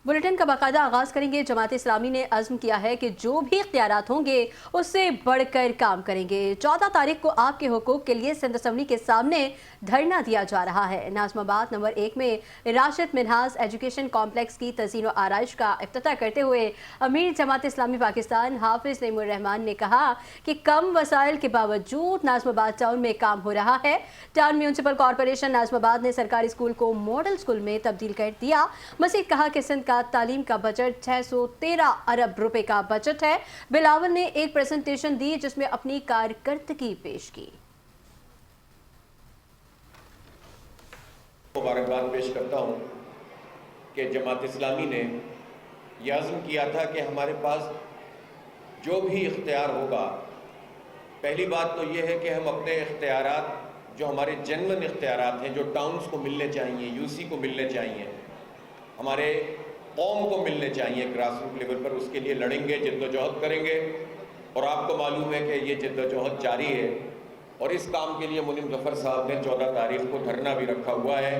Bulletin का बाकायदा आगाज करेंगे। जमात इस्लामी ने अज़्म किया है कि जो भी इख्तियारात होंगे उससे बढ़कर काम करेंगे। 14 तारीख को आपके हुकूक के लिए सिंध असम्बली के सामने धरना दिया जा रहा है। नाज़िमाबाद नंबर 1 में राशिद मिन्हाज एजुकेशन कॉम्प्लेक्स की तज़ीन व आराइश का इफ्तिताह करते हुए अमीर जमात इस्लामी पाकिस्तान हाफिज नईमुर रहमान ने कहा कि कम वसाइल के बावजूद नाज़िमाबाद टाउन में काम हो रहा है। टाउन म्यूनसिपल कॉरपोरेशन नाज़िमाबाद ने सरकारी स्कूल को मॉडल स्कूल में तब्दील कर दिया। मज़ीद कहा कि सिंध का तालीम का बजट 613 अरब रुपए का बजट है। बिलावल ने एक प्रेजेंटेशन दी जिसमें अपनी कारकर्दगी पेश की। मुबारकबाद पेश करता हूँ कि जमात इस्लामी ने यह अज़्म किया था कि हमारे पास जो भी इख्तियार होगा, पहली बात तो ये है कि हम अपने इख्तियारात जो हमारे जेन्युइन इख्तियारात हैं, जो टाउन्स को मिलने चाहिए, यूसी को मिलने चाहिए, हमारे कौम को मिलने चाहिए ग्रास रूट लेवल पर, उसके लिए लड़ेंगे, जद्दोजहद करेंगे। और आपको मालूम है कि ये जद्दोजहद जारी है और इस काम के लिए मुनीम ज़फ़र साहब ने 14 तारीख को धरना भी रखा हुआ है।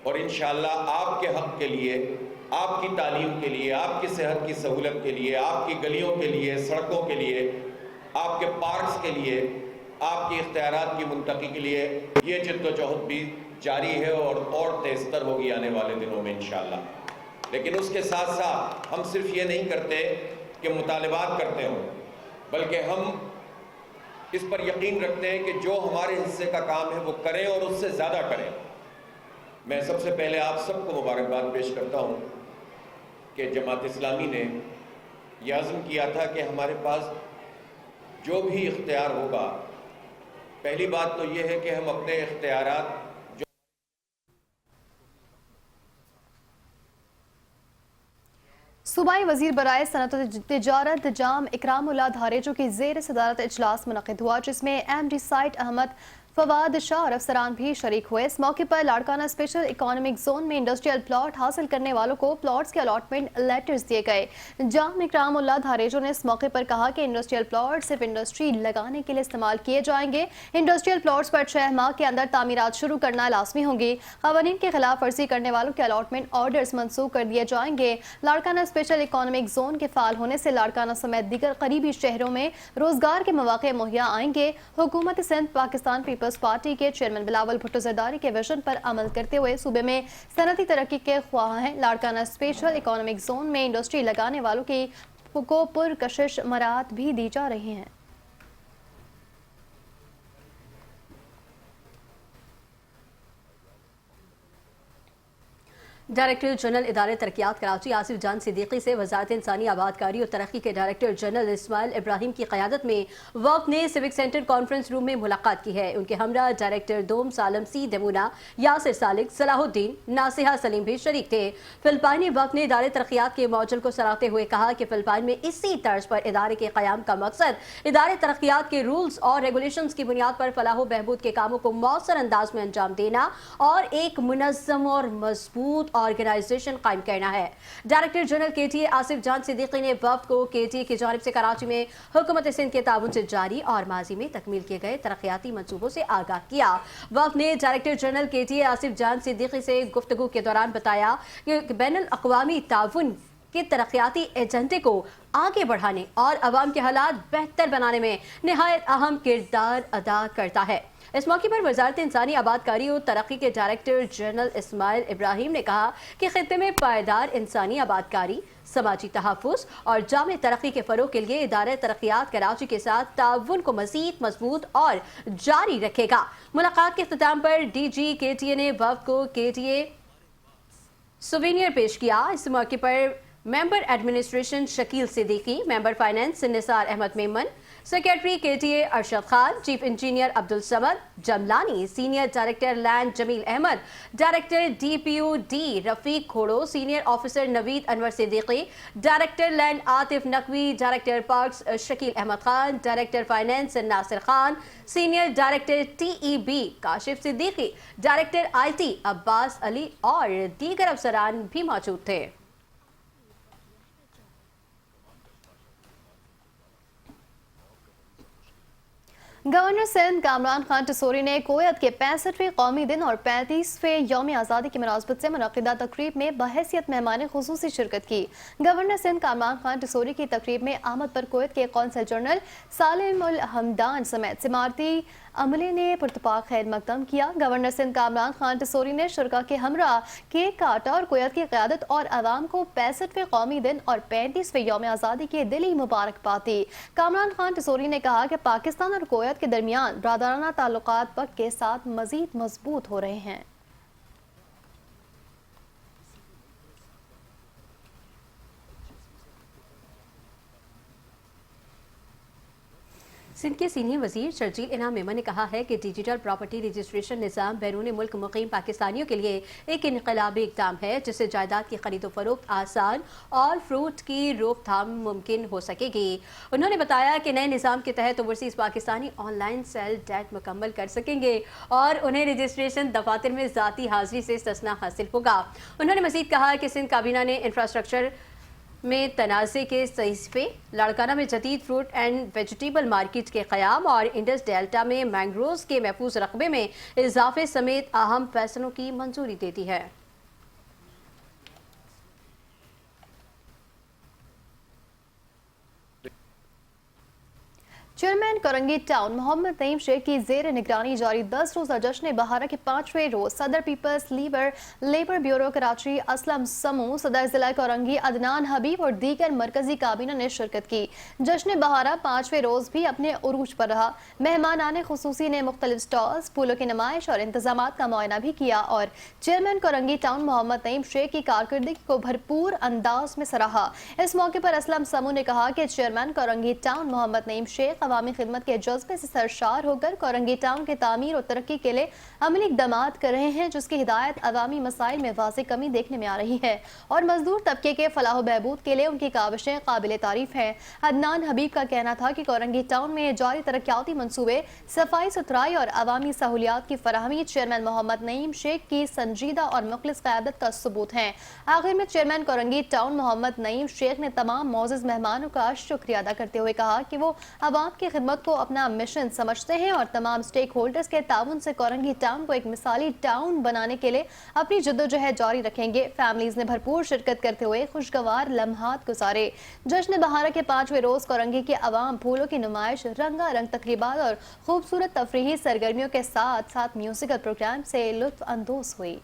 और इंशाअल्लाह आपके हक़ के लिए, आपकी तालीम के लिए, आपकी सेहत की सहूलत के लिए, आपकी गलियों के लिए, सड़कों के लिए, आपके पार्क्स के लिए, आपकी इख्तियारात की मुंतकी के लिए ये जद्दोजहद भी जारी है और तेज़तर होगी आने वाले दिनों में इंशाअल्लाह। लेकिन उसके साथ साथ हम सिर्फ ये नहीं करते कि मुतालबात करते हों, बल्कि हम इस पर यकीन रखते हैं कि जो हमारे हिस्से का काम है वो करें और उससे ज़्यादा करें। मैं सबसे पहले आप सबको मुबारकबाद पेश करता हूँ कि जमात इस्लामी ने यह अज़्म किया था कि हमारे पास जो भी इख्तियार होगा, पहली बात तो ये है कि हम अपने इख्तियारात सूबाई वज़ीर बराए सनअत तिजारत जाम इकरामुल्लाह धारेजो की ज़ेर सदारत इजलास मुनक़िद हुआ, जिसमें एमडी साइट अहमद फवाद शाह और अफसरान भी शरीक हुए। इस मौके पर लाड़काना स्पेशल इकोनॉमिक जोन में इंडस्ट्रियल प्लॉट हासिल करने वालों को प्लॉट्स के अलॉटमेंट लेटर्स दिए गए। जाम इकरामुल्लाह धारेजो ने इस मौके पर कहा कि इंडस्ट्रियल प्लॉट सिर्फ इंडस्ट्री लगाने के लिए इस्तेमाल किए जाएंगे। इंडस्ट्रियल प्लॉट्स पर 6 माह के अंदर तामीरात शुरू करना लाजमी होंगी। क़वानीन के खिलाफ वर्जी करने वालों के अलॉटमेंट ऑर्डर्स मंसूख कर दिए जाएंगे। लाड़काना स्पेशल इकोनॉमिक जोन के फाल होने से लाड़काना समेत दीगर करीबी शहरों में रोजगार के मौके मुहैया आएंगे। हुकूमत सिंध पाकिस्तान पीपल्स पार्टी के चेयरमैन बिलावल भुट्टो जरदारी के विजन पर अमल करते हुए सूबे में सनती तरक्की के ख्वाह हैं। लाड़काना स्पेशल इकोनॉमिक जोन में इंडस्ट्री लगाने वालों को पुरकशिश मराहत भी दी जा रही हैं। डायरेक्टर जनरल इदारे तरक्यात कराची आसिफ जान सिद्दीकी से वजारत इंसानी आबादकारी और तरक्की के डायरेक्टर जनरल इस्माइल इब्राहिम की क़यादत में वफ़द ने सिविक सेंटर कॉन्फ्रेंस रूम में मुलाकात की है। उनके हमरा डायरेक्टर दोम सालम सी दमुना, यासिर सालिक, सलाहुद्दीन, नासिहा सलीम भी शरीक थे। फिलिपाइनी वफ़द ने इदारे तरक्यात के मॉडल को सराहते हुए कहा कि फिलिपाइन में इसी तर्ज पर इदारे के क़याम का मकसद इदारे तरक्यात के रूल्स और रेगुलेशंस की बुनियाद पर फलाह बहबूद के कामों को मौसर अंदाज में अंजाम देना और एक मुनज़्ज़म और मजबूत ऑर्गेनाइजेशन कायम करना है। डायरेक्टर जनरल केटीए आसिफ जान सिद्दीकी ने वफ़द को केटीए की जानिब से कराची में हुकूमत सिंध के ताउन से जारी और माजी में तकमील किए गए तरक्याती मंसूबों से आगाह किया। वफ़द ने डायरेक्टर जनरल केटीए आसिफ जान सिद्दीकी से गुफ्तगू के दौरान बताया कि बैनुल अक़वामी ताउन के तरक्याती एजेंडे को आगे बढ़ाने और अवाम के हालात बेहतर बनाने में निहायत अहम किरदार अदा करता है। इस मौके पर वजारत इंसानी आबादकारी और तरक्की के डायरेक्टर जनरल इस्माइल इब्राहिम ने कहा कि खित्ते में पायदार इंसानी आबादकारी, समाजी तहफ़्फ़ुज़ और जामे तरक्की के फ़रोग़ के लिए इदारे तरक्यात कराची के साथ ताउन को मज़ीद मजबूत और जारी रखेगा। मुलाकात के इख्तिताम पर DG KTA ने वफ़द को KTA सुवेनियर पेश किया। इस मौके पर member administration Shakeel Siddiqui, member finance Nisar Ahmed Memon, secretary KTA Arshad Khan, chief engineer Abdul Samad Jamlani, senior director land Jameel Ahmed, director DPUD Rafiq Khoro, senior officer Naveed Anwar Siddiqui, director land Atif Naqvi, director parks Shakeel Ahmed Khan, director finance Nasir Khan, senior director TEB Kashif Siddiqui, director IT Abbas Ali और दीगर अफसरान भी मौजूद थे। गवर्नर सिंध कामरान खान टसोरी ने कोयत के 65वें कौमी दिन और 35वें यौम आज़ादी की मुनासबत से मुनक़िदा तकरीब में बहैसियत मेहमान खुसूसी शिरकत की। गवर्नर सिंध कामरान खान टसोरी की तकरीब में आमद पर कोयत के कौंसल जनरल सालिम उल हमदान समेत सिमारती अमले ने पुरतपाक खैर मकदम किया। गवर्नर सिंध कामरान खान टसोरी ने शुरका के हमरा केक काटा और कोयत की क़यादत और आवाम को 65वें कौमी दिन और 35वें यौम आज़ादी के दिली मुबारकबाद दी। कामरान खान टसोरी ने कहा कि पाकिस्तान और कोयत के दरमियान ब्रादराना ताल्लुकात वक्त के साथ मजीद मजबूत हो रहे हैं। सिंध के सीनियर वजीर शर्जील इनाम मेमन ने कहा है कि डिजिटल प्रॉपर्टी रजिस्ट्रेशन निज़ाम बैरून मुल्क मुकीम पाकिस्तानियों के लिए एक इनकलाबी इक़दाम है, जिससे जायदाद की खरीदो फरोख्त आसान और फ्रूट की रोकथाम मुमकिन हो सकेगी। उन्होंने बताया कि नए निज़ाम के तहत overseas Pakistani online sale deed मुकम्मल कर सकेंगे और उन्हें रजिस्ट्रेशन दफातर में ज़ाती हाजिरी से इस्तिस्ना हासिल होगा। उन्होंने मज़ीद कहा कि सिंध काबीना ने इंफ्रास्ट्रक्चर में तनाज़े के सहीफ़े, लाड़काना में जदीद फ्रूट एंड वेजिटेबल मार्केट के क़याम और इंडस डेल्टा में मैंग्रोव्स के महफूज रकबे में इजाफे समेत अहम फैसलों की मंजूरी दे दी है। चेयरमैन करंगी टाउन मोहम्मद नईम शेख की जेर निगरानी जारी 10 रोज़ा जश्न बहारा के 5वें रोज सदर Peoples Labour Bureau Karachi Aslam समूह, सदर जिला करंगी अदनान हबीब और दीगर मरकजी काबीना ने शिरकत की। जश्न बहारा 5वें रोज भी अपने उरूज पर रहा। मेहमान आने खुसूसी ने मुख्तलिफ स्टॉल्स, फूलों की नुमाइश और इंतजामात का मुआयना भी किया और चेयरमैन करंगी टाउन मोहम्मद नईम शेख की कारकर्दगी को भरपूर अंदाज में सराहा। इस मौके पर असलम समूह ने कहा कि चेयरमैन करंगी टाउन मोहम्मद नईम शेख अवामी खिदमत के जज्बे से सरशार होकर करंगी टाउन के तामीर और तरक्की के लिए अमली इक़दामात कर रहे हैं, जिसकी हिदायत अवामी मसाइल में वाज़ेह कमी देखने में आ रही है और मजदूर तबके के फलाह बहबूद के लिए उनकी काविशें काबिल तारीफ हैं। अदनान हबीब का कहना था कि करंगी टाउन में जारी तरक्याती मनसूबे, सफाई सुथराई और अवामी सहूलियात की फराहमी चेयरमैन मोहम्मद नईम शेख की संजीदा और मुखलिस क़यादत का सबूत है। आखिर में चेयरमैन करंगी टाउन मोहम्मद नईम शेख ने तमाम मौजूद मेहमानों का शुक्रिया अदा करते हुए कहा कि वो अवाम की खिदमत को अपना मिशन समझते हैं और तमाम स्टेक होल्डर्स के ताउन से करंगी टाउन को एक मिसाली टाउन बनाने के लिए अपनी जद्दोजहद जारी रखेंगे। फैमिलीज ने भरपूर शिरकत करते हुए खुशगवार लम्हात गुजारे। जश्न बहारा के 5वें रोज करंगी के अवाम फूलों की नुमाइश, रंगारंग तकरीबात और खूबसूरत तफरीही सरगर्मियों के साथ साथ म्यूजिकल प्रोग्राम से लुत्फ अंदोज हुई।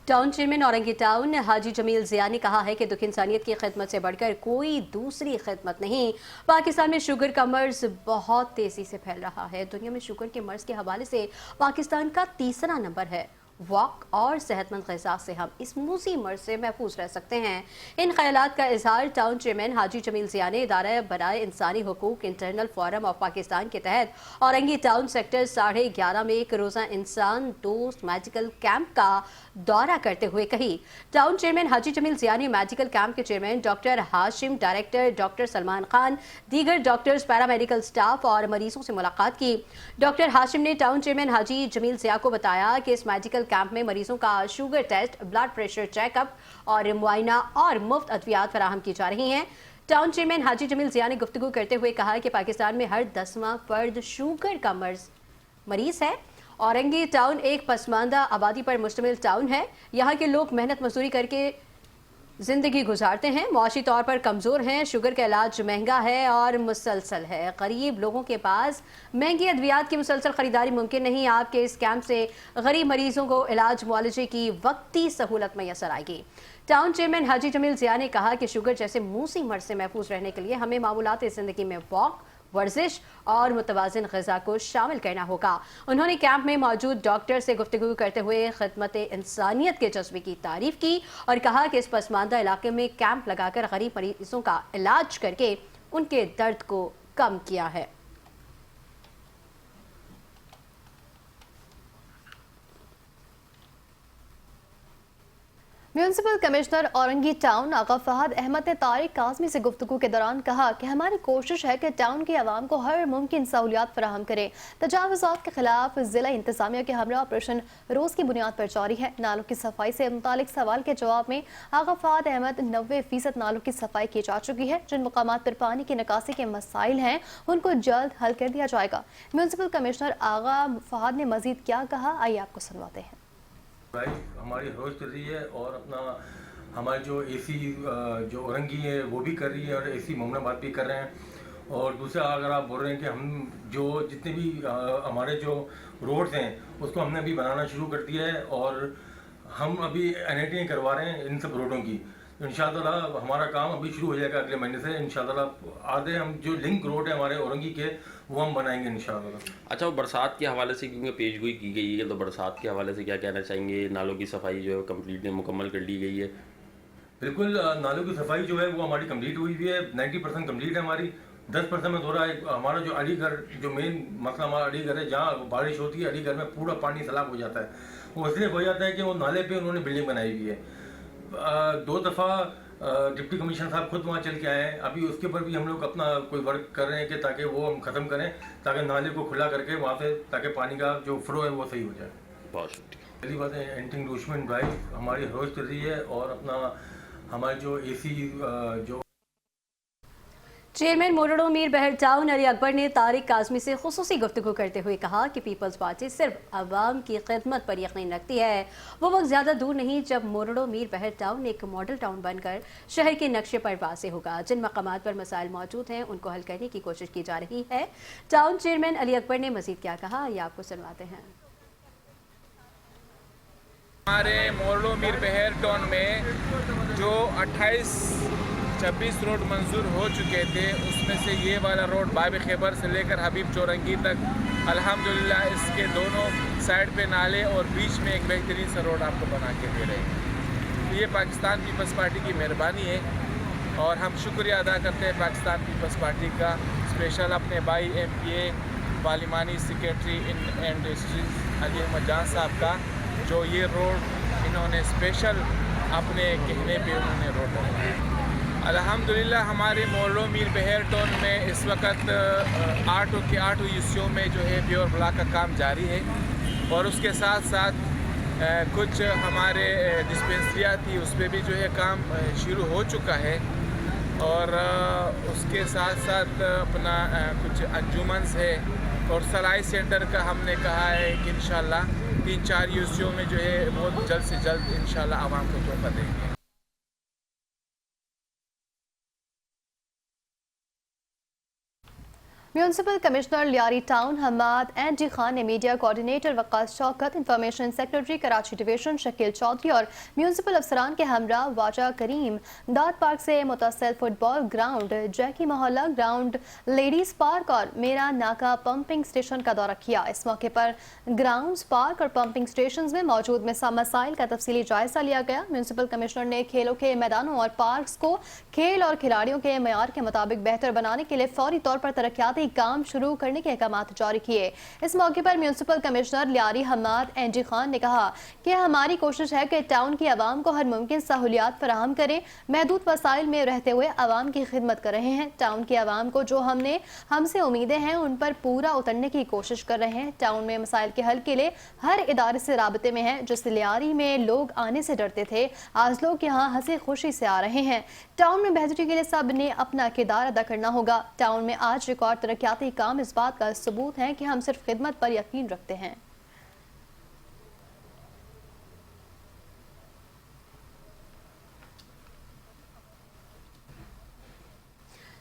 टाउन चेयरमैन औरंगी टाउन हाजी जमील ज़िया ने कहा है कि दुख इंसानियत की खिदमत से बढ़कर कोई दूसरी खिदमत नहीं। पाकिस्तान में शुगर का मर्ज बहुत तेज़ी से फैल रहा है। दुनिया में शुगर के मर्ज के हवाले से पाकिस्तान का 3रा नंबर है। वॉक और सेहतमंद ग़िज़ा से हम इस मूसी मर्ज से महफूज रह सकते हैं। इन ख्यालात का इजहार टाउन चेयरमैन हाजी जमील ज़िया ने इदारा बराए इंसानी हुकूक इंटरनल फोरम ऑफ पाकिस्तान के तहत औरंगी टाउन सेक्टर 11:30 में एक रोज़ा इंसान दोस्त मेडिकल कैंप का दौरा करते हुए कही। टाउन चेयरमैन हाजी जमील ज़िया ने मेडिकल कैंप के chairman doctor Hashim, director doctor Salman Khan, दीगर डॉक्टर्स, पैरामेडिकल स्टाफ और मरीजों से मुलाकात की। डॉक्टर हाशिम ने टाउन चेयरमैन हाजी जमील ज़िया को बताया कि इस मेडिकल कैंप में मरीजों का sugar test, blood pressure checkup और मुआयना और मुफ्त अद्वियात फराहम की जा रही हैं। टाउन चेयरमैन हाजी जमील ज़िया ने गुफ्तगू करते हुए कहा कि पाकिस्तान में हर 10वां फर्द शुगर का मरीज है। औरंगी टाउन एक पसमानदा आबादी पर मुश्तमिल टाउन है। यहाँ के लोग मेहनत मजदूरी करके ज़िंदगी गुजारते हैं, मुआशी तौर पर कमज़ोर हैं। शुगर का इलाज महंगा है और मुसलसल है। गरीब लोगों के पास महंगी अद्वियात की मुसलसल ख़रीदारी मुमकिन नहीं। आपके इस कैंप से गरीब मरीजों को इलाज मुआलजे की वक्ती सहूलत मैसर आएगी। टाउन चेयरमैन हाजी जमील ज़िया ने कहा कि शुगर जैसे मूसी मर्ज से महफूज रहने के लिए हमें मामूलात ज़िंदगी में वॉक, वर्जिश और मुतवाज़िन ग़िज़ा को शामिल करना होगा। उन्होंने कैंप में मौजूद डॉक्टर से गुफ्तगू करते हुए खिदमत इंसानियत के जज्बे की तारीफ की और कहा कि इस पसमानदा इलाके में कैंप लगाकर गरीब मरीजों का इलाज करके उनके दर्द को कम किया है। म्यूनसिपल कमिश्नर औरंगी टाउन आगा फहद अहमद ने तारिक काज़मी से गुफ्तगू के दौरान कहा कि हमारी कोशिश है कि टाउन की आवाम को हर मुमकिन सहूलियात फराहम करें। तजावुज़ात के खिलाफ जिला इंतजामिया के हमरा ऑपरेशन रोज़ की बुनियाद पर जारी है। नालों की सफाई से मुतालिक सवाल के जवाब में आगा फहद अहमद 90% नालों की सफाई की जा चुकी है। जिन मकामात पर पानी की निकासी के मसाइल हैं उनको जल्द हल कर दिया जाएगा। म्यूनसिपल कमिश्नर आगा फहद ने मजीद क्या कहा, आइए आपको सुनवाते हैं। भाई हमारी रोज़ चल रही है और अपना हमारे जो एसी जो औरंगी है वो भी कर रही है और एसी मोमनाबाद भी कर रहे हैं। और दूसरा अगर आप बोल रहे हैं कि हम जो जितने भी हमारे जो रोड्स हैं उसको हमने अभी बनाना शुरू कर दिया है और हम अभी NIT करवा रहे हैं इन सब रोडों की। इंशाअल्लाह हमारा काम अभी शुरू हो जाएगा अगले महीने से। इंशाअल्लाह आधे हम जो लिंक रोड है हमारे औरंगी के वो हम बनाएंगे इंशाअल्लाह। अच्छा, वो बरसात के हवाले से क्योंकि पेशगोई की गई है, तो बरसात के हवाले से क्या कहना चाहेंगे? नालों की सफाई जो है कंप्लीट मुकम्मल कर ली गई है? बिल्कुल, नालों की सफाई जो है वो हमारी कंप्लीट हुई हुई है, 90% कंप्लीट है हमारी। 10% में थोड़ा हमारा जो अलीगढ़ जो मेन मसला हमारा अलीगढ़ है, जहाँ बारिश होती है अलीगढ़ में पूरा पानी सैलाब हो जाता है। वो इसलिए हो जाता है कि वो नाले पे उन्होंने बिल्डिंग बनाई हुई है। 2 दफ़ा डिप्टी कमिश्नर साहब खुद वहाँ चल के आए हैं। अभी उसके ऊपर भी हम लोग अपना कोई वर्क कर रहे हैं कि ताकि वो हम ख़त्म करें, ताकि नाले को खुला करके वहाँ से ताकि पानी का जो फ्लो है वो सही हो जाए। बहुत शुक्रिया। पहली बात है एंटी इंक्रोचमेंट ड्राइव हमारी रोज़ चल रही है और अपना हमारे जो एसी जो चेयरमैन मोरडो मीर बहर टाउन अली अकबर ने तारिक काज़मी से खुसूसी गुफ्तगू करते हुए कहा कि पीपल्स पार्टी सिर्फ आवाम की खिदमत पर यकीन रखती है। वो वक्त ज़्यादा दूर नहीं जब मोरडो मीर बहर टाउन एक मॉडल टाउन बनकर शहर के नक्शे पर वाज़ेह होगा। जिन मकामात पर मसाइल मौजूद हैं उनको हल करने की कोशिश की जा रही है। टाउन चेयरमैन अली अकबर ने मजीद क्या कहा, ये आपको सुनवाते हैं। हमारे मोरडो मीर बहर टाउन में जो 28-26 रोड मंजूर हो चुके थे उसमें से ये वाला रोड बाब खैबर से लेकर हबीब चौरंगी तक अल्हम्दुलिल्लाह इसके दोनों साइड पे नाले और बीच में एक बेहतरीन सा रोड आपको बना के दे रहे हैं। तो ये पाकिस्तान पीपल्स पार्टी की मेहरबानी है और हम शुक्रिया अदा करते हैं पाकिस्तान पीपल्स पार्टी का, स्पेशल अपने भाई MPA पार्लिमानी secretary in industries Ali Ahmed Jan साहब का, जो ये रोड इन्होंने स्पेशल अपने कहने पे उन्होंने रोड बनाया। अल्हम्दुलिल्लाह हमारे मोरडो मीर बहर टाउन में इस वक्त 8 हिस्सों में जो है प्योर ब्लॉक का काम जारी है और उसके साथ साथ कुछ हमारे डिस्पेंसरियाँ थी उस पर भी जो है काम शुरू हो चुका है और उसके साथ साथ अपना कुछ अंजुमन्स है और सलाई सेंटर का हमने कहा है कि इंशाल्लाह 3-4 हिस्सों में जो है वो जल्द से जल्द इंशाल्लाह आवाम को तोहफा देंगे। Municipal commissioner Lyari town Hammad NG Khan ने media coordinator Waqas Shaukat, information secretary Karachi division Shakeel Chaudhry और म्यूनसिपल अफसरान के हमरा वाजा करीम दाद पार्क से मुतसिल फुटबॉल ग्राउंड, जैकी मोहल्ला ग्राउंड, लेडीज पार्क और मेरा नाका पंपिंग स्टेशन का दौरा किया। इस मौके पर ग्राउंड्स, पार्क और पंपिंग स्टेशन में मौजूद मसाइल का तफसीली जायजा लिया गया। म्यूनसिपल कमिश्नर ने खेलों के मैदानों और पार्क को खेल और खिलाड़ियों के मयार के मुताबिक बेहतर बनाने के लिए फौरी तौर पर तरक्याती काम शुरू करने के अहकाम जारी किए। इस मौके पर municipal commissioner Lyari Hammad NG Khan ने कहा कि हमारी कोशिश है कि टाउन की आवाम को हर मुमकिन सहूलियात फराहम करें, महदूद वसाइल में रहते हुए आवाम की खिदमत कर रहे हैं। टाउन की आवाम को जो हमसे उम्मीदें हैं उन पर पूरा उतरने की कोशिश कर रहे हैं। टाउन में मसाइल के हल के लिए हर इदारे से राबते में है। जिस लियारी में लोग आने से डरते थे, आज लोग यहाँ हंसी खुशी से आ रहे हैं। टाउन में बेहतरी के लिए सब ने अपना किरदार अदा करना होगा। टाउन में आज रिकॉर्ड तरक्याती काम इस बात का सबूत है कि हम सिर्फ खिदमत पर यकीन रखते हैं।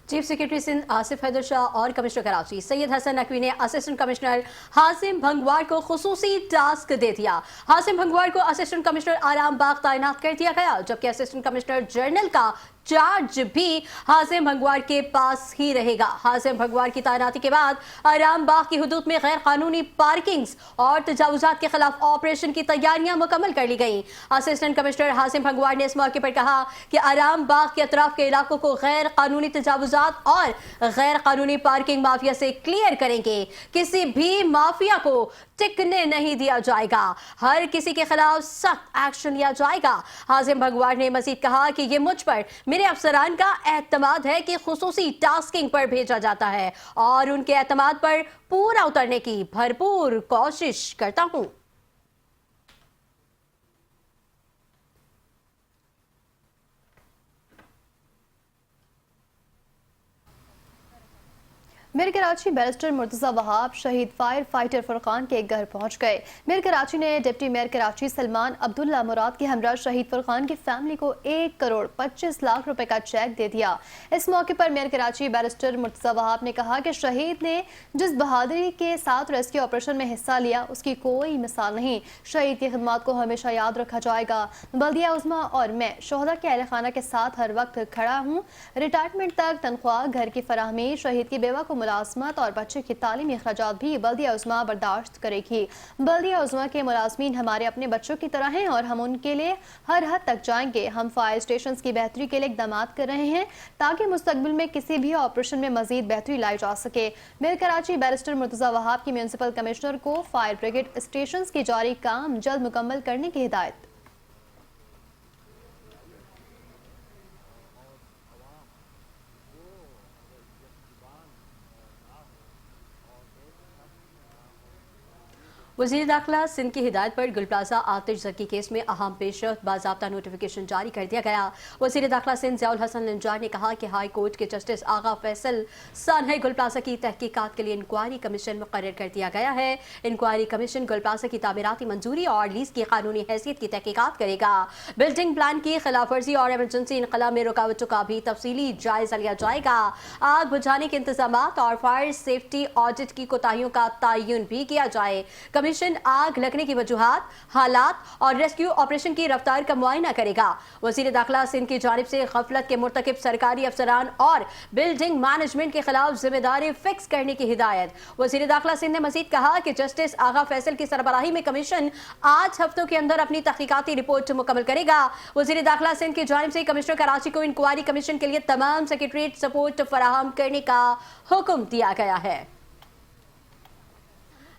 चीफ सेक्रेटरी सिंध आसिफ हैदर शाह और कमिश्नर कराची सैयद हसन नकवी ने असिस्टेंट कमिश्नर हासिम भंगवार को खुसूसी टास्क दे दिया। हासिम भंगवार को असिस्टेंट कमिश्नर आराम बाग तैनात कर दिया गया, जबकि असिस्टेंट कमिश्नर जनरल का चार्ज भी हासिम भंगवार के पास ही रहेगा। हासिम भंगवार की तैनाती के बाद आराम बाग की हुदूद में गैर कानूनी पार्किंग्स और तजावुजात के खिलाफ ऑपरेशन की तैयारियां मुकम्मल कर ली गई। असिस्टेंट कमिश्नर हासिम भंगवार ने इस मौके पर कहा कि आराम बाग के अतराफ के इलाकों को गैर कानूनी तजावुजात तहफ़्फ़ुज़ात और गैर कानूनी पार्किंग माफिया से क्लियर करेंगे। किसी भी माफिया को टिकने नहीं दिया जाएगा, हर किसी के खिलाफ सख्त एक्शन लिया जाएगा। हाजिम भगवान ने मजीद कहा कि ये मुझ पर मेरे अफसरान का एतमाद है कि खुसूसी टास्किंग पर भेजा जाता है और उनके एतमाद पर पूरा उतरने की भरपूर कोशिश करता हूं। मीर कराची बैरिस्टर मुर्तज़ा वहाब शहीद फायर फाइटर फुरकान के घर पहुंच गए। मीर कराची ने डिप्टी मेयर कराची सलमान अब्दुल्ला मुराद के हमरा शहीद फुरकान की फैमिली को 1 करोड़ 25 लाख रुपए का चेक दे दिया। इस मौके पर मेयर कराची बैरिस्टर मुर्तज़ा वहाब ने कहा कि शहीद ने जिस बहादुरी के साथ रेस्क्यू ऑपरेशन में हिस्सा लिया उसकी कोई मिसाल नहीं। शहीद की खिदमत को हमेशा याद रखा जाएगा। बल्दिया उज़्मा और मैं शोहदा के अहल खाना के साथ हर वक्त खड़ा हूँ। रिटायरमेंट तक तनख्वाह, घर की फराहमी, शहीद की बेवा को मुलाजमत और बच्चे की तालीमी अखराजात भी बल्दिया उज़्मा बर्दाश्त करेगी। बल्दिया उज़्मा के मुलाजमीन हमारे अपने बच्चों की तरह हैं और हम उनके लिए हर हद तक जाएंगे। हम फायर स्टेशन की बेहतरी के लिए इक़दाम कर रहे हैं ताकि मुस्तकबिल में किसी भी ऑपरेशन में मजीद बेहतरी लाई जा सके। मेयर कराची बैरिस्टर मुर्तज़ा वहाब की म्यूनसिपल कमिश्नर को फायर ब्रिगेड स्टेशन की जारी काम जल्द मुकम्मल करने की हिदायत। वज़ीर दाखिला सिंध की हिदायत पर गुल प्लाजा आतिश ज़की केस में अहम पेशरफ्त बाज़ाब्ता नोटिफिकेशन जारी कर दिया गया। वज़ीर दाखिला सिंध ज़ियाउल हसन लंजार ने कहा कि हाई कोर्ट के जस्टिस आगा फैसल सानहे गुल प्लाजा की तहकीकात के लिए इंक्वायरी कमीशन मुकर्रर कर दिया गया है। इंक्वायरी कमीशन गुल प्लाजा की तामीराती मंजूरी और लीज की कानूनी हैसियत की तहकीकात करेगा। बिल्डिंग प्लान की खिलाफ वर्जी और एमरजेंसी इनकला में रुकावटों का भी तफसीली जायजा लिया जाएगा। आग बुझाने के इंतजाम और फायर सेफ्टी ऑडिट की कोताहियों का तयन भी किया जाए। कमीशन आग लगने की वजूहात, हालात और रेस्क्यू ऑपरेशन की रफ्तार का मुआयना करेगा। वज़ीर दाखिला सिंध की जानिब से गफलत के मुर्तकिब सरकारी अफसरान और बिल्डिंग मैनेजमेंट के खिलाफ जिम्मेदारी फिक्स करने की हिदायत। वज़ीर दाखिला सिंध ने मजीद कहा कि जस्टिस आगा फैसल की सरबराही में कमीशन 8 हफ्तों के अंदर अपनी तहकीकाती रिपोर्ट मुकम्मल करेगा। वज़ीर दाखिला सिंध की जानिब से कमिश्नर कराची को इंक्वायरी कमीशन के लिए तमाम सेक्रेटरीट सपोर्ट फराहम करने का हुक्म दिया गया है।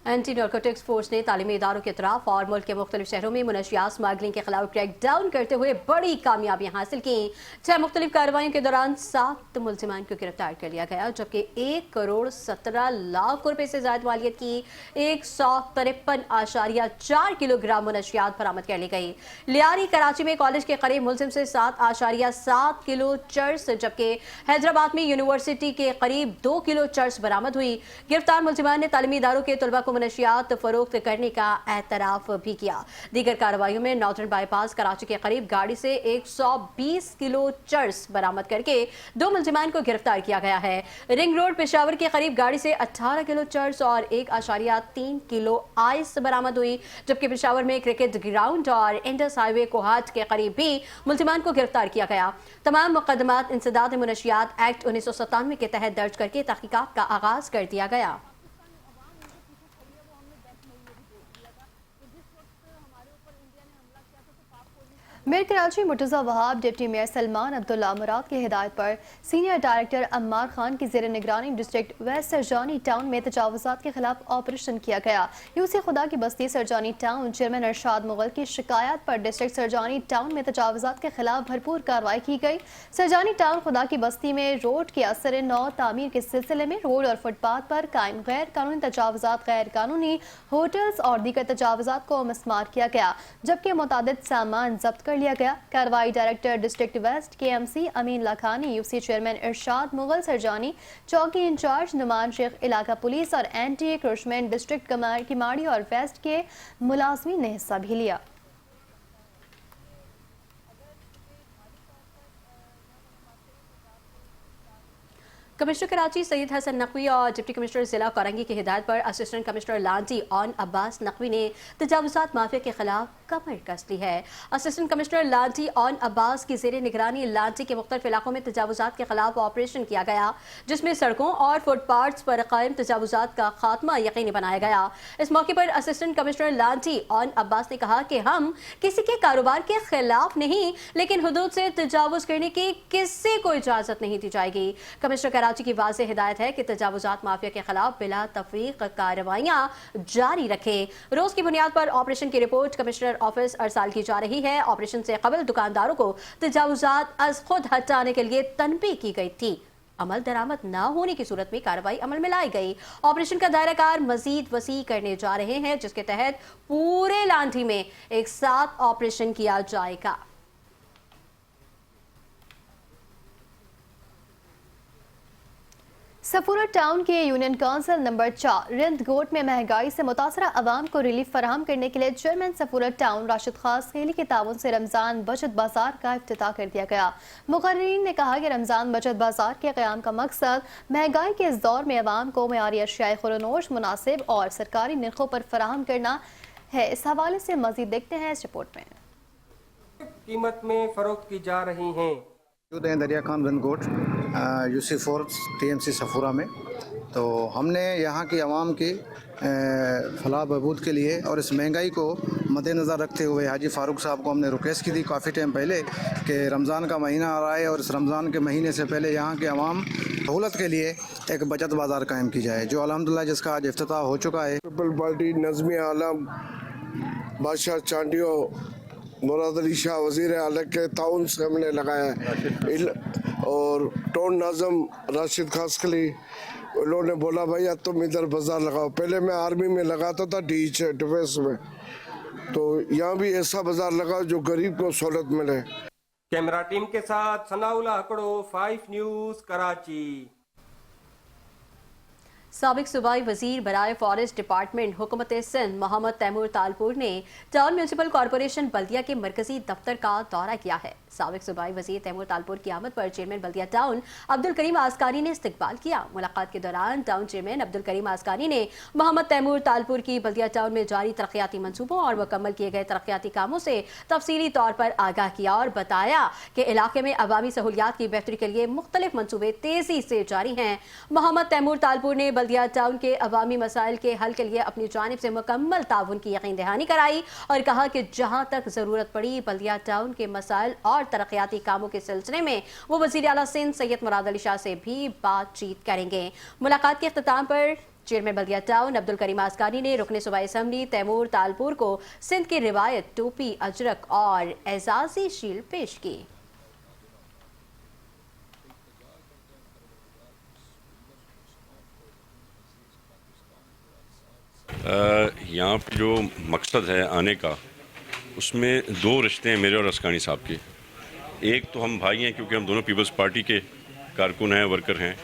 एंटी नारकोटिक्स फोर्स ने तालीमी इदारों के अतराफ और मुल्क के मुख्तलिफ शहरों में मुनशियात स्मगलिंग के खिलाफ क्रैक डाउन करते हुए बड़ी कामयाबियां हासिल की। 6 मुख्तलिफ कार्रवाइयों के दौरान 7 मुलजिमान को गिरफ्तार कर लिया गया, जबकि 1 करोड़ 17 लाख रुपए से ज्यादा वालियत की 153.4 किलोग्राम मुनशियात बरामद कर ली गई। लियारी कराची में कॉलेज के करीब मुलजिम से 7.7 किलो चर्स, जबकि हैदराबाद में यूनिवर्सिटी के करीब 2 किलो चर्स बरामद हुई। गिरफ्तार मुलजिमान ने तालीमी इदारों के तलबा को मुनशियात फरोख्त करने का एतराफ भी किया। दीगर कार्रवाइयों में नॉर्दर्न बाईपास कराची के करीब गाड़ी से 120 किलो चर्स बरामद करके 2 मुलजिमान को गिरफ्तार किया गया है। रिंग रोड पेशावर के करीब गाड़ी से 18 किलो चर्स और 1.3 किलो आइस बरामद हुई, जबकि पेशावर में क्रिकेट ग्राउंड और इंडस हाईवे कोहाट के करीब भी मुलजिमान को गिरफ्तार किया गया। तमाम मुकदमात इंसदाद मुनशियात एक्ट 1997 के तहत दर्ज करके तहकीकात का आगाज कर दिया गया। Mayor Karachi Murtaza Wahab deputy mayor Salman Abdullah Murad की हिदायत पर सीनियर डायरेक्टर अम्मार खान की ज़ेर निगरानी डिस्ट्रिक्ट वेस्ट सरजानी टाउन में तजावुज़ात के खिलाफ ऑपरेशन किया गया। यूसी खुदा की बस्ती सरजानी टाउन चेयरमैन अरशाद मुगल की शिकायत पर डिस्ट्रिक्ट सरजानी टाउन में तजावुज़ात के खिलाफ भरपूर कार्रवाई की गई। सरजानी टाउन खुदा की बस्ती में रोड के असर नौ तामीर के सिलसिले में रोड और फुटपाथ पर कायम गैर कानूनी तजावुज़ात, गैर कानूनी होटल्स और दीगर तजावुज़ात को मिसमार किया गया, जबकि मुतादिद सामान जब्त लिया गया। कार्रवाई डायरेक्टर डिस्ट्रिक्ट वेस्ट KMC अमीन लाखानी, यूसी चेयरमैन इरशाद मुगल सरजानी, चौकी इंचार्ज नुमान शेख, इलाका पुलिस और एंटी क्रोचमेंट डिस्ट्रिक्ट किमाड़ी और वेस्ट के मुलाजमीन ने हिस्सा भी लिया। कमिश्नर कराची सैयद हसन नकवी और डिप्टी कमिश्नर जिला कोरंगी की हिदायत पर असिस्टेंट कमिश्नर लांटी ऑन अब्बास नकवी ने तजावुजात माफिया के खिलाफ कमर कस ली है। असिस्टेंट कमिश्नर लांटी ऑन अब्बास की जेर निगरानी लांटी के मुख्तलिफ इलाकों में तजावुजात के खिलाफ ऑपरेशन किया गया, जिसमें सड़कों और फुटपाथ्स पर कायम तजावुजात का खात्मा यकीनी बनाया गया। इस मौके पर असिस्टेंट कमिश्नर लांटी ऑन अब्बास ने कहा कि हम किसी के कारोबार के खिलाफ नहीं, लेकिन हुदूद से तजावुज करने की किसी को इजाजत नहीं दी जाएगी। कमिश्नर कराची की वाज़ेह हिदायत है कि तजावुजात माफिया के खिलाफ बिला तफरीक कार्रवाइयां जारी रखें। रोज की बुनियाद पर ऑपरेशन की रिपोर्ट कमिश्नर ऑफिस अरसाल की जा रही है। ऑपरेशन से कबल दुकानदारों को तजावुजात अज खुद हटाने के लिए तनबीह की गई थी। अमल दरामद न होने की सूरत में कार्रवाई अमल में लाई गई। ऑपरेशन का दायरा कार मजीद वसी करने जा रहे हैं, जिसके तहत पूरे लांठी में एक साथ ऑपरेशन किया जाएगा। सफूरा टाउन के यूनियन काउंसिल नंबर 4 रिंद गोट में महंगाई से मुतासरा आवाम को रिलीफ फराहम करने के लिए चेयरमैन सफूरा टाउन राशिद खास खेली के ताउन से रमजान बचत बाजार का इफ्तिताह कर दिया गया। मुकर्रीरीन ने कहा कि रमजान बचत बाजार के क़याम का मकसद महंगाई के इस दौर में आवाम को मयारी अशियाए खुरनोश मुनासिब और सरकारी निर्खों पर फराहम करना है। इस हवाले से मजीद देखते हैं इस रिपोर्ट में। कीमत में फरोख्त की जा रही हैं। दरिया खान रनकोट UC4 TMC सफूरा में, तो हमने यहाँ की आवाम की फलाह बहबूद के लिए और इस महंगाई को मद्देनज़र रखते हुए हाजी फ़ारूक साहब को हमने रिक्वेस्ट की थी काफ़ी टाइम पहले कि रमज़ान का महीना आ रहा है और इस रमज़ान के महीने से पहले यहाँ के आवाम सहूलत के लिए एक बचत बाज़ार कायम की जाए, जो अल्हम्दुलिल्लाह जिसका आज इफ्तिताह हो चुका है। पीपल पार्टी नज़्म आलम बादशाह चांडियो मुराद अली शाह वज़ीर आला के ताउन से हमने लगाया है और टोन नाज़म राशिद खासकली उन्होंने बोला भैया तुम इधर बाज़ार लगाओ। पहले मैं आर्मी में लगाता था डिफेंस में, तो यहाँ भी ऐसा बाज़ार लगाओ जो गरीब को सहूलत मिले। कैमरा टीम के साथ सनाउल्लाह हकड़ो, 5 न्यूज़ कराची। साबिक सूबाई वजीर बराए फॉरेस्ट डिपार्टमेंट हुकूमत सिंध मोहम्मद तैमूर तालपुर ने टाउन म्यूनसिपल कॉरपोरेशन बल्दिया के मरकजी दफ्तर का दौरा किया है। साबिक सूबाई वजीर तैमूर तालपुर की आमद पर चेयरमैन बल्दिया टाउन अब्दुल करीम आस्कानी ने इस्तकबाल किया। मुलाकात के दौरान टाउन चेयरमैन अब्दुल करीम आस्कानी ने मोहम्मद तैमूर तालपुर की बल्दिया टाउन में जारी तरक्याती मंसूबों और मुकम्मल किए गए तरक्याती कामों से तफसीली तौर पर आगाह किया और बताया कि इलाके में अवामी सहूलियात की बेहतरी के लिए मुख्तलिफ मंसूबे तेजी से जारी हैं। मोहम्मद तैमूर तालपुर ने बल्दिया टाउन के अवामी मसाइल के हल के लिए अपनी जानिब से मुकम्मल ताउन की यकीन दहानी कराई और कहा कि जहां तक जरूरत पड़ी बल्दिया टाउन के मसाइल और तरक्याती कामों के सिलसिले में वो वज़ीर आला सिंध सैयद मुराद अली शाह से भी बातचीत करेंगे। मुलाकात के इख्तिताम पर चेयरमैन बल्दिया टाउन अब्दुल करीम आस्कानी ने रुकने सूबाई असम्बली तैमूर तालपुर को सिंध की रिवायत टोपी, अजरक और एजाजी शील्ड पेश की। यहाँ पे जो मकसद है आने का, उसमें 2 रिश्ते हैं मेरे और अस्कानी साहब के। एक तो हम भाई हैं क्योंकि हम दोनों पीपल्स पार्टी के कारकुन हैं, वर्कर हैं,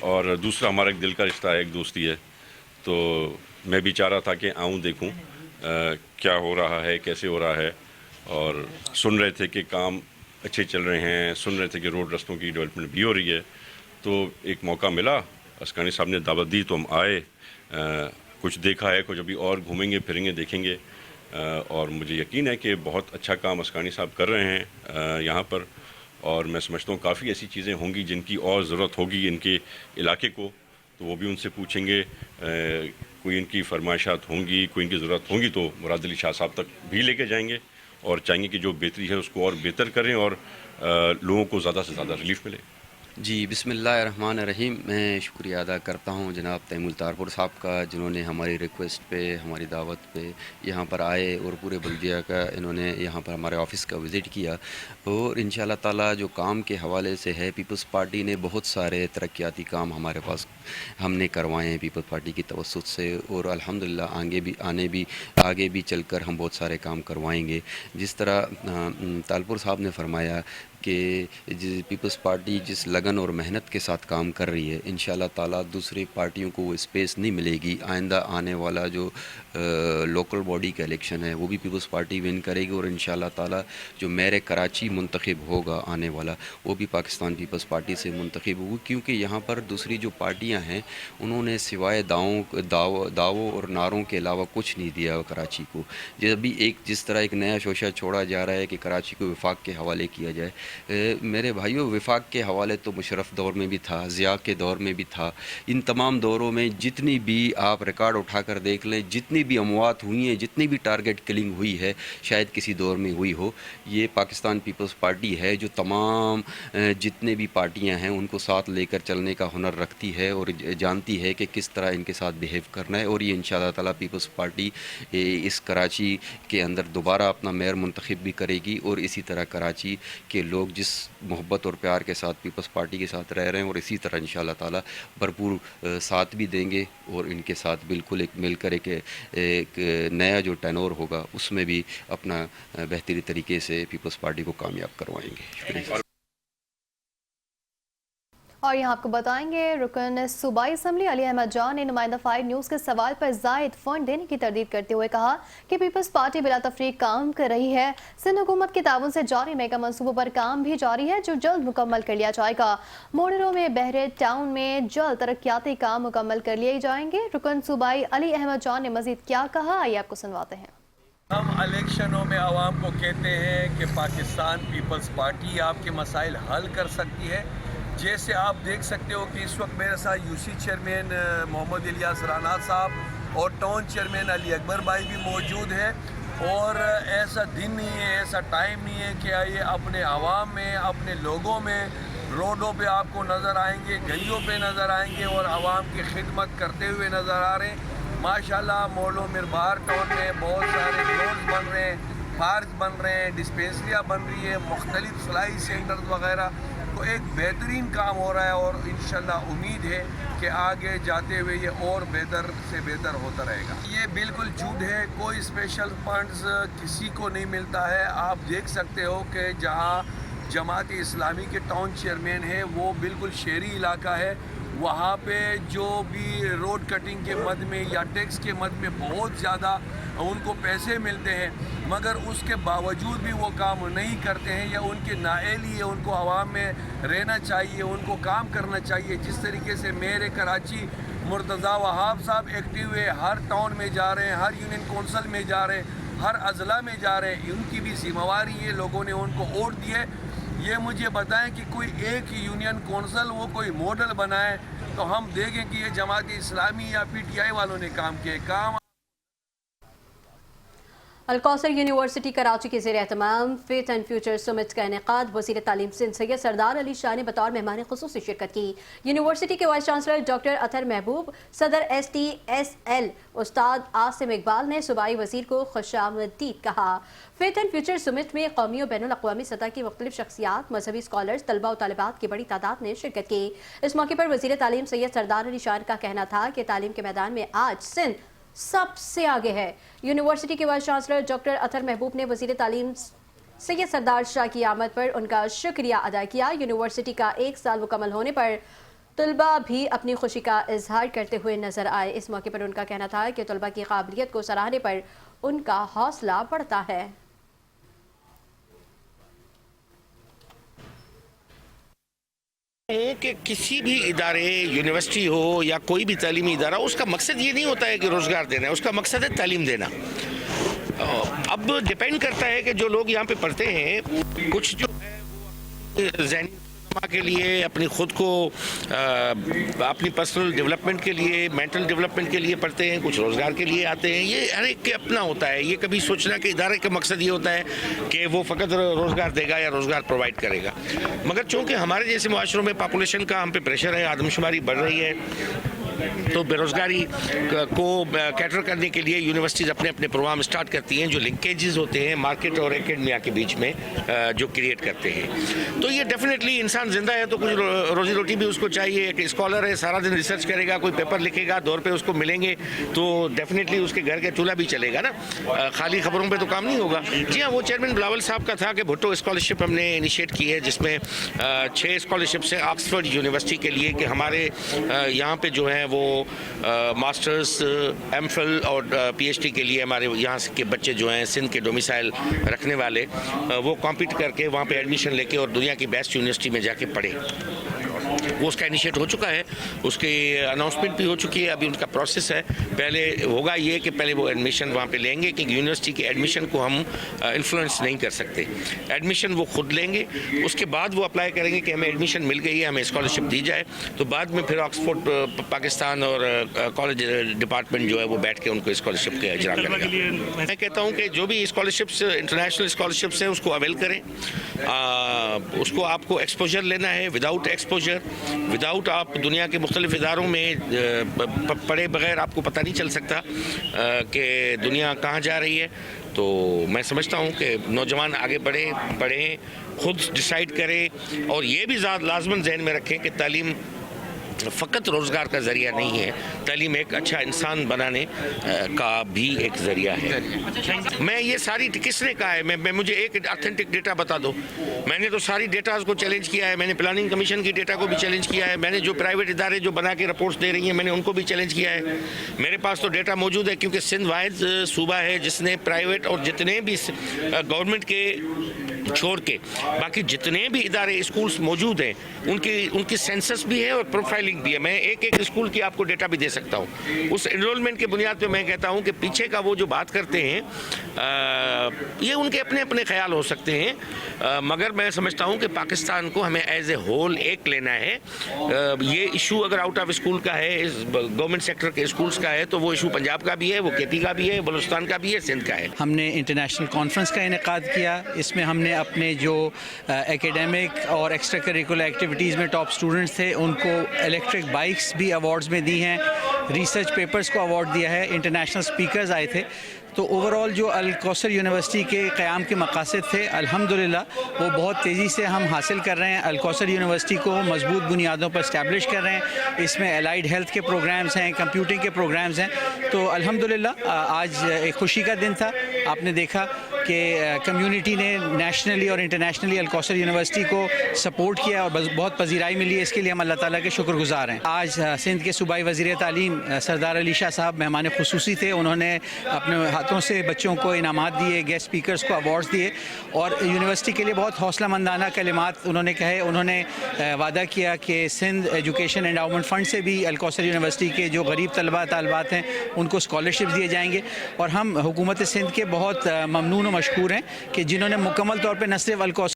और दूसरा हमारा एक दिल का रिश्ता है, एक दोस्ती है। तो मैं भी चाह रहा था कि आऊँ देखूँ क्या हो रहा है, कैसे हो रहा है, और सुन रहे थे कि काम अच्छे चल रहे हैं, सुन रहे थे कि रोड रस्तों की डेवलपमेंट भी हो रही है। तो एक मौका मिला, अस्कानी साहब ने दावत दी तो हम आए, कुछ देखा है, कुछ अभी और घूमेंगे फिरेंगे देखेंगे, और मुझे यकीन है कि बहुत अच्छा काम अस्कानी साहब कर रहे हैं यहाँ पर। और मैं समझता हूँ काफ़ी ऐसी चीज़ें होंगी जिनकी और ज़रूरत होगी इनके इलाके को, तो वो भी उनसे पूछेंगे। कोई इनकी फरमाइशात होंगी, कोई इनकी ज़रूरत होंगी तो मुराद अली शाह साहब तक भी लेके जाएंगे और चाहेंगे कि जो बेहतरी है उसको और बेहतर करें और लोगों को ज़्यादा से ज़्यादा रिलीफ मिले। जी बिस्मिल्लाहिर्रहमानिर्रहीम। मैं शुक्रिया अदा करता हूँ जनाब तैमूर तालपुर साहब का, जिन्होंने हमारी रिक्वेस्ट पे, हमारी दावत पे यहाँ पर आए और पूरे बल्दिया का इन्होंने यहाँ पर हमारे ऑफ़िस का विज़िट किया। और इंशाअल्लाह ताला जो काम के हवाले से है, पीपल्स पार्टी ने बहुत सारे तरक्याती काम हमारे पास हमने करवाए हैं पीपल्स पार्टी की तवस्सुत से, और अल्हम्दुलिल्लाह आगे भी चलकर हम बहुत सारे काम करवाएंगे। जिस तरह तालपुर साहब ने फरमाया, کہ پیپلز پارٹی جس لگن اور محنت کے ساتھ کام کر رہی ہے، انشاءاللہ تعالیٰ دوسری پارٹیوں کو وہ اسپیس نہیں ملے گی. آئندہ آنے والا جو لوکل باڈی کا الیکشن ہے وہ بھی پیپلز پارٹی ون کرے گی، اور انشاءاللہ تعالیٰ جو میئر کراچی منتخب ہوگا آنے والا وہ بھی پاکستان پیپلز پارٹی سے منتخب ہوگی. کیونکہ یہاں پر دوسری جو پارٹیاں ہیں انہوں نے سوائے دعووں اور نعروں کے علاوہ کچھ نہیں دیا کراچی کو. ابھی جس طرح ایک نیا شوشہ چھوڑا جا رہا ہے کہ کراچی کو وفاق کے حوالے کیا جائے. میرے بھائیوں، وفاق کے حوالے تو مشرف دور میں بھی تھا، ضیاء کے دور میں بھی تھا. ان تمام دوروں میں جتنی بھی آپ ریکارڈ اٹھا کر دیکھ لیں، جتنی بھی اموات ہوئی ہیں، جتنی بھی ٹارگٹ کلنگ ہوئی ہے، شاید کسی دور میں ہوئی ہو. یہ پاکستان پیپلز پارٹی ہے جو تمام جتنے بھی پارٹیاں ہیں ان کو ساتھ لے کر چلنے کا ہنر رکھتی ہے اور جانتی ہے کہ کس طرح ان کے ساتھ بیہیو کرنا ہے. اور یہ انشاءاللہ تعالیٰ پیپلز پارٹی اس کراچی کے اندر دوبارہ اپنا میئر منتخب بھی کرے گی، اور اسی طرح کراچی کے لوگ جس محبت اور پیار کے ساتھ پیپلز پارٹی کے ساتھ رہ رہے ہیں اور اسی طرح انشاءاللہ تعالیٰ بھرپور ساتھ بھی دیں گے، اور ان کے ساتھ بالکل ایک مل کر ایک نیا جو ٹینور ہوگا اس میں بھی اپنا بہتری طریقے سے پیپلز پارٹی کو کامیاب کروائیں گے. شکریہ. اور یہاں آپ کو بتائیں گے رکن صوبائی اسمبلی علی احمد جان نے نمائندہ 5 نیوز کے سوال پر زائد فنڈ دینے کی تردید کرتے ہوئے کہا کہ پیپلز پارٹی بلا تفریق کام کر رہی ہے. سندھ حکومت کے تعاون سے جاری میگا منصوبوں پر کام بھی جاری ہے جو جلد مکمل کر لیا جائے گا. موڈرو میں بحریت ٹاؤن میں جلد ترقیاتی کام مکمل کر لیے جائیں گے. رکن صوبائی علی احمد جان نے مزید کیا کہا، آئیے آپ کو سنواتے ہیں. ہم الیکشنوں میں عوام کو کہتے ہیں کہ پاکستان پیپلز پارٹی آپ کے مسائل حل کر سکتی ہے. جیسے آپ دیکھ سکتے ہو کہ اس وقت میرے ساتھ یو سی چیئرمین محمد الیاس رانا صاحب اور ٹاؤن چیئرمین علی اکبر بھائی بھی موجود ہیں. اور ایسا دن نہیں ہے، ایسا ٹائم نہیں ہے کہ یہ اپنے عوام میں، اپنے لوگوں میں روڈوں پہ آپ کو نظر آئیں گے، گلیوں پہ نظر آئیں گے اور عوام کی خدمت کرتے ہوئے نظر آ رہے ہیں. ماشاءاللہ مولو مربار ٹاؤن میں بہت سارے روڈ بن رہے ہیں، پارک بن رہے ہیں، ڈسپینسریاں بن رہی ہیں، مختلف فلائی سینٹرز وغیرہ. تو ایک بہترین کام ہو رہا ہے اور انشاءاللہ امید ہے کہ آگے جاتے ہوئے یہ اور بہتر سے بہتر ہوتا رہے گا. یہ بالکل جھوٹ ہے، کوئی اسپیشل فنڈز کسی کو نہیں ملتا ہے. آپ دیکھ سکتے ہو کہ جہاں جماعت اسلامی کے ٹاؤن چیئرمین ہے وہ بالکل شہری علاقہ ہے، وہاں پہ جو بھی روڈ کٹنگ کے مد میں یا ٹیکس کے مد میں بہت زیادہ ان کو پیسے ملتے ہیں، مگر اس کے باوجود بھی وہ کام نہیں کرتے ہیں یا ان کے نااہلی ہے. ان کو عوام میں رہنا چاہیے، ان کو کام کرنا چاہیے. جس طریقے سے میئر کراچی مرتضیٰ وہاب صاحب ایکٹیو ہے، ہر ٹاؤن میں جا رہے ہیں، ہر یونین کونسل میں جا رہے ہیں، ہر اضلاع میں جا رہے ہیں. ان کی بھی ذمہ داری ہے، لوگوں نے ان کو ووٹ دیے. یہ مجھے بتائیں کہ کوئی ایک یونین کونسل وہ کوئی ماڈل بنائے تو ہم دیکھیں کہ یہ جماعت اسلامی یا پی ٹی آئی والوں نے کام کیے. کام الکوثر یونیورسٹی کراچی کے زیر اہتمام فیتھ اینڈ فیوچر سمٹ کا انعقاد وزیر تعلیم سندھ سید سردار علی شاہ نے بطور مہمان خصوصی شرکت کی. یونیورسٹی کے وائس چانسلر ڈاکٹر اطہر محبوب، صدر STSL استاد عاصم اقبال نے صوبائی وزیر کو خوش آمدید کہا. فیتھ اینڈ فیوچر سمٹ میں قومی و بین الاقوامی سطح کی مختلف شخصیات، مذہبی اسکالرز، طلباء و طالبات کی بڑی تعداد نے شرکت کی. اس موقع پر وزیر تعلیم سید سردار علی شاہ کا کہنا تھا کہ تعلیم کے میدان میں آج سندھ سب سے آگے ہے. یونیورسٹی کے وائس چانسلر ڈاکٹر اطہر محبوب نے وزیر تعلیم سید سردار شاہ کی آمد پر ان کا شکریہ ادا کیا. یونیورسٹی کا 1 سال مکمل ہونے پر طلباء بھی اپنی خوشی کا اظہار کرتے ہوئے نظر آئے. اس موقع پر ان کا کہنا تھا کہ طلباء کی قابلیت کو سراہنے پر ان کا حوصلہ بڑھتا ہے. کہ کسی بھی ادارے، یونیورسٹی ہو یا کوئی بھی تعلیمی ادارہ، اس کا مقصد یہ نہیں ہوتا ہے کہ روزگار دینا ہے، اس کا مقصد ہے تعلیم دینا. اب ڈیپینڈ کرتا ہے کہ جو لوگ یہاں پہ پڑھتے ہیں، کچھ جو ہے ذہنی کے لیے، اپنی خود کو اپنی پرسنل ڈیولپمنٹ کے لیے، مینٹل ڈیولپمنٹ کے لیے پڑھتے ہیں، کچھ روزگار کے لیے آتے ہیں. یہ ہر ایک کے اپنا ہوتا ہے. یہ کبھی سوچنا کہ ادارے کا مقصد یہ ہوتا ہے کہ وہ فقط روزگار دے گا یا روزگار پرووائڈ کرے گا. مگر چونکہ ہمارے جیسے معاشروں میں پاپولیشن کا ہم پہ پریشر ہے، آدم شماری بڑھ رہی ہے، تو बेरोज़गारी को कैटर करने के लिए यूनिवर्सिटीज़ अपने अपने प्रोग्राम स्टार्ट करती हैं जो लिंकेजेस होते हैं मार्केट और एकेडमिया के बीच में जो क्रिएट करते हैं। तो ये डेफिनेटली इंसान ज़िंदा है तो कुछ रोज़ी रोटी भी उसको चाहिए। एक स्कॉलर है, सारा दिन रिसर्च करेगा, कोई पेपर लिखेगा, 2 रुपये उसको मिलेंगे तो डेफिनेटली उसके घर का चूल्हा भी चलेगा ना, खाली खबरों पे तो काम नहीं होगा। जी हाँ, वो चेयरमैन बिलावल साहब का था कि भुट्टो स्कॉलरशिप हमने इनिशिएट की है जिसमें 6 स्कॉलरशिप्स हैं ऑक्सफोर्ड यूनिवर्सिटी के लिए कि हमारे यहाँ पे जो है वो मास्टर्स, एमफिल और पीएचडी के लिए हमारे यहाँ के बच्चे जो हैं सिंध के डोमिसाइल रखने वाले वो कॉम्पीट करके वहाँ पे एडमिशन लेके और दुनिया की बेस्ट यूनिवर्सिटी में जाके पढ़े। वो उसका इनिशिएट हो चुका है, उसकी अनाउंसमेंट भी हो चुकी है, अभी उनका प्रोसेस है। पहले होगा ये कि पहले वो एडमिशन वहाँ पे लेंगे कि यूनिवर्सिटी के एडमिशन को हम इन्फ्लुएंस नहीं कर सकते। एडमिशन वो खुद लेंगे, उसके बाद वो अप्लाई करेंगे कि हमें एडमिशन मिल गई है, हमें स्कॉलरशिप दी जाए, तो बाद में फिर ऑक्सफोर्ड पाकिस्तान और कॉलेज डिपार्टमेंट जो है वो बैठ के उनको स्कॉलरशिप के इजरा करेगा। मैं कहता हूँ कि जो भी स्कॉलरशिप्स इंटरनेशनल स्कॉलरशिप्स हैं उसको अवेल करें। उसको आपको एक्सपोजर लेना है, विदाउट एक्सपोजर, विदाउट आप दुनिया के मुख्तलिफ इदारों में पढ़े बगैर आपको पता नहीं चल सकता कि दुनिया कहाँ जा रही है। तो मैं समझता हूँ कि नौजवान आगे बढ़ें, पढ़ें, खुद डिसाइड करें और ये भी लाजमन जहन में रखें कि तालीम फ़कत रोज़गार का ज़रिया नहीं है, तालीम एक अच्छा इंसान बनाने का भी एक ज़रिया है। मैं ये सारी किसने कहा है, मैं मुझे एक ऑथेंटिक डेटा बता दो। मैंने तो सारी डेटाज़ को चैलेंज किया है, मैंने प्लानिंग कमीशन की डेटा को भी चैलेंज किया है, मैंने जो प्राइवेट इदारे जो बना के रिपोर्ट्स दे रही हैं मैंने उनको भी चैलेंज किया है। मेरे पास तो डेटा मौजूद है क्योंकि सिंध वाहिद सूबा है जिसने प्राइवेट और जितने भी गवर्नमेंट के छोड़ के बाकी जितने भी इदारे स्कूल्स मौजूद हैं उनकी सेंसस भी है और प्रोफाइलिंग भी है। मैं एक एक स्कूल की आपको डेटा भी दे सकता हूँ। उस एनरोलमेंट के बुनियाद पे मैं कहता हूँ कि पीछे का वो जो बात करते हैं ये उनके अपने अपने ख्याल हो सकते हैं, मगर मैं समझता हूँ कि पाकिस्तान को हमें एज ए होल एक लेना है। ये इशू अगर आउट ऑफ स्कूल का है, गवर्नमेंट सेक्टर के स्कूल्स का है, तो वो इशू पंजाब का भी है, वो केपी का भी है, बलूचिस्तान का भी है, सिंध का है। हमने इंटरनेशनल कॉन्फ्रेंस का इनेकाद किया, इसमें हमने अपने जो एकेडमिक और एक्स्ट्रा करिकुलर एक्टिविटीज़ में टॉप स्टूडेंट्स थे उनको इलेक्ट्रिक बाइक्स भी अवार्ड्स में दी हैं, रिसर्च पेपर्स को अवार्ड दिया है, इंटरनेशनल स्पीकर्स आए थे। तो ओवरऑल जो अल कौसर यूनिवर्सिटी के क़याम के मक़ासद थे अल्हम्दुलिल्लाह वो बहुत तेज़ी से हम हासिल कर रहे हैं। अल कौसर यूनिवर्सिटी को मजबूत बुनियादों पर इस्टेब्लिश कर रहे हैं। इसमें एलाइड हेल्थ के प्रोग्राम्स हैं, कंप्यूटिंग के प्रोग्राम्स हैं। तो अल्हम्दुलिल्लाह आज एक खुशी का दिन था। आपने देखा कि कम्युनिटी ने नेशनली और इंटरनेशनली अल कौसर यूनिवर्सिटी को सपोर्ट किया और बहुत पजीराई मिली है, इसके लिए हम अल्लाह ताला के शुक्रगुजार हैं। आज सिंध के सूबाई वज़ीर तालीम सरदार अली शाह साहब मेहमान खुसूसी थे, उन्होंने अपने हाथों से बच्चों को इनामात दिए, गेस्ट स्पीकर्स को अवार्ड्स दिए और यूनिवर्सिटी के लिए बहुत हौसलामंदाना कलिमात उन्होंने कहे। उन्होंने वादा किया कि सिंध एजुकेशन एंडाउमेंट फ़ंड से भी अल कौसर यूनिवर्सिटी के जो गरीब तलबा तालबात हैं उनको स्कॉलरशिप दिए जाएंगे। और हम हुकूमत सिंध के बहुत ममनून और मशकूर हैं कि जिन्होंने मुकम्मल तौर पर न सिर्फ अल कौसर